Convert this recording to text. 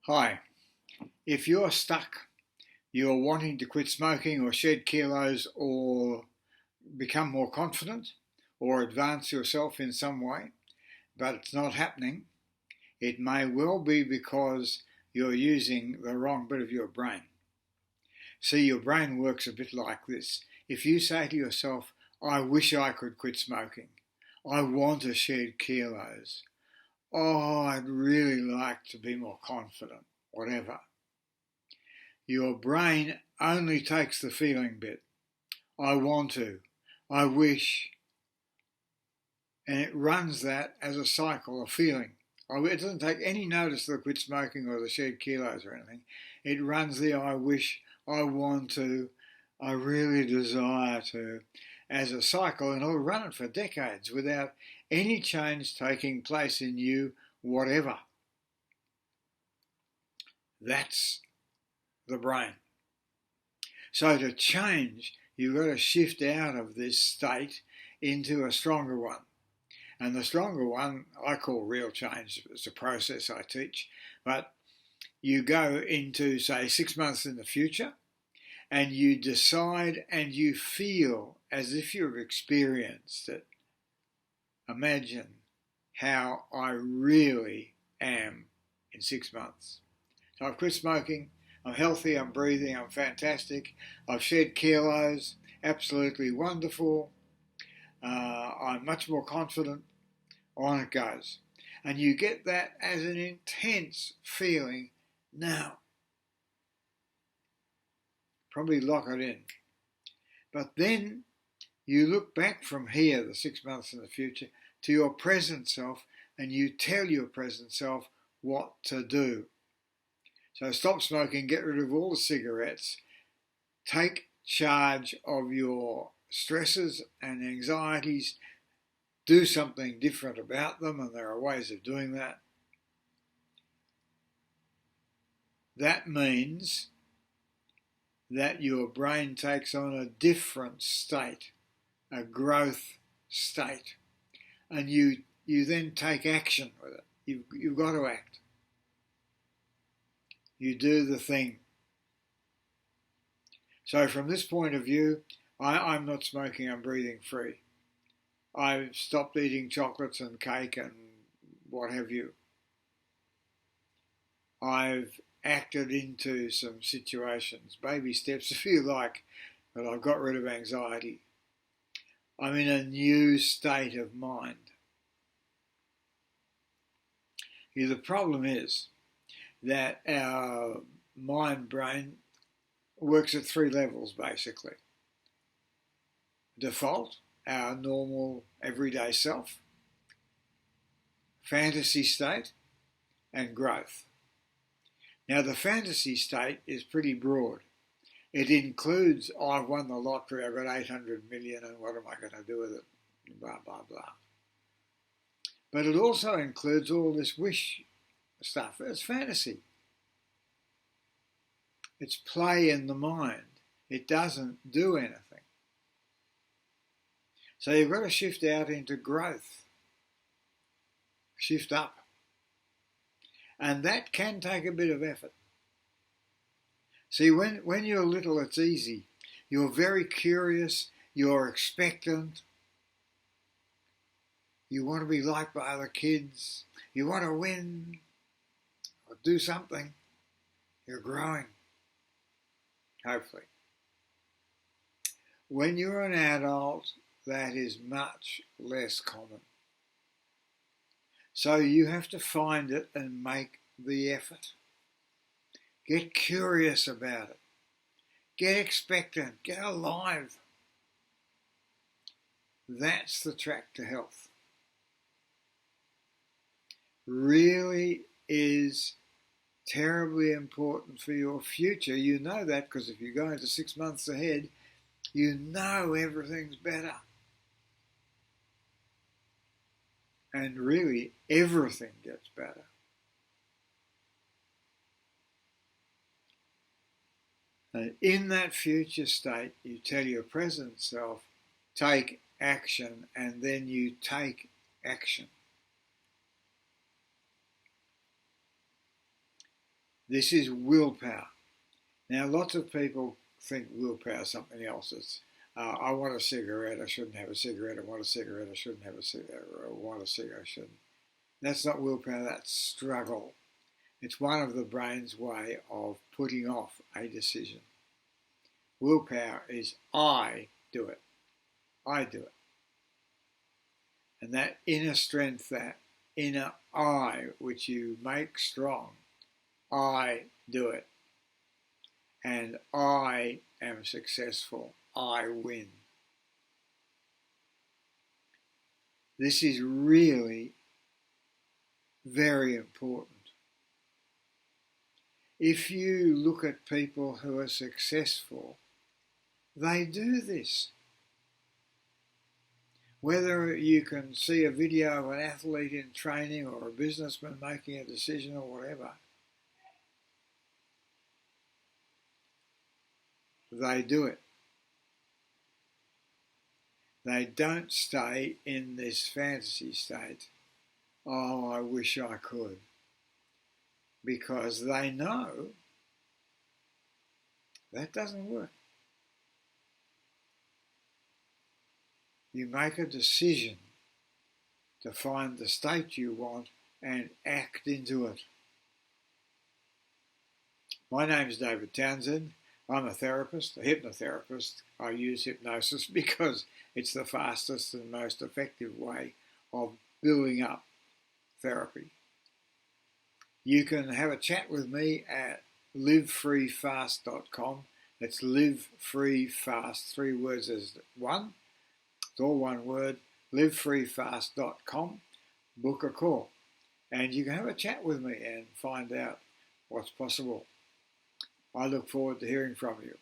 Hi, if you're stuck, you're wanting to quit smoking or shed kilos or become more confident or advance yourself in some way, but it's not happening, it may well be because you're using the wrong bit of your brain. See, your brain works a bit like this. If you say to yourself, I wish I could quit smoking, I want to shed kilos, oh, I'd really like to be more confident, whatever. Your brain only takes the feeling bit. I want to, I wish, and it runs that as a cycle of feeling. It doesn't take any notice of the quit smoking or the shed kilos or anything. It runs the I wish, I want to, I really desire to as a cycle, and it'll run it for decades without any change taking place in you, whatever. That's the brain. So to change, you've got to shift out of this state into a stronger one. And the stronger one I call real change. It's a process I teach. But you go into, say, 6 months in the future, and you decide and you feel as if you've experienced it. Imagine how I really am in 6 months. So I've quit smoking. I'm healthy, I'm breathing, I'm fantastic. I've shed kilos, absolutely wonderful. I'm much more confident. On it goes. And you get that as an intense feeling now. Probably lock it in. But then you look back from here, the 6 months in the future, to your present self, and you tell your present self what to do. So stop smoking, get rid of all the cigarettes, take charge of your stresses and anxieties, do something different about them, and there are ways of doing that. That means that your brain takes on a different state, a growth state, and you then take action with it. You've got to act. You do the thing. So from this point of view, I'm not smoking, I'm breathing free. I've stopped eating chocolates and cake and what have you. I've acted into some situations, baby steps if you like, but I've got rid of anxiety. I'm in a new state of mind. The problem is that our mind-brain works at 3 levels basically. Default, our normal everyday self, fantasy state, and growth. Now the fantasy state is pretty broad. It includes, oh, I've won the lottery, I've got 800 million and what am I going to do with it, blah, blah, blah. But it also includes all this wish stuff. It's fantasy. It's play in the mind. It doesn't do anything. So you've got to shift out into growth. Shift up. And that can take a bit of effort. See, when you're little, it's easy. You're very curious. You're expectant. You want to be liked by other kids. You want to win or do something. You're growing. Hopefully. When you're an adult, that is much less common. So you have to find it and make the effort. Get curious about it. Get expectant. Get alive. That's the track to health. Really is terribly important for your future. You know that because if you go into 6 months ahead, you know everything's better. And really, everything gets better. And in that future state, you tell your present self, take action, and then you take action. This is willpower. Now, lots of people think willpower is something else. It's, I want a cigarette, I shouldn't have a cigarette. I want a cigarette, I shouldn't have a cigarette. I want a cigarette, I shouldn't. That's not willpower, that's struggle. It's one of the brain's way of putting off a decision. Willpower is I do it. I do it. And that inner strength, that inner I, which you make strong, I do it. And I am successful. I win. This is really very important. If you look at people who are successful, they do this. Whether you can see a video of an athlete in training or a businessman making a decision or whatever, they do it. They don't stay in this fantasy state, oh, I wish I could, because they know that doesn't work. You make a decision to find the state you want and act into it. My name's David Townsend. I'm a therapist, a hypnotherapist. I use hypnosis because it's the fastest and most effective way of building up therapy. You can have a chat with me at livefreefast.com. That's livefreefast, 3 words as one. It's all one word, livefreefast.com. Book a call. And you can have a chat with me and find out what's possible. I look forward to hearing from you.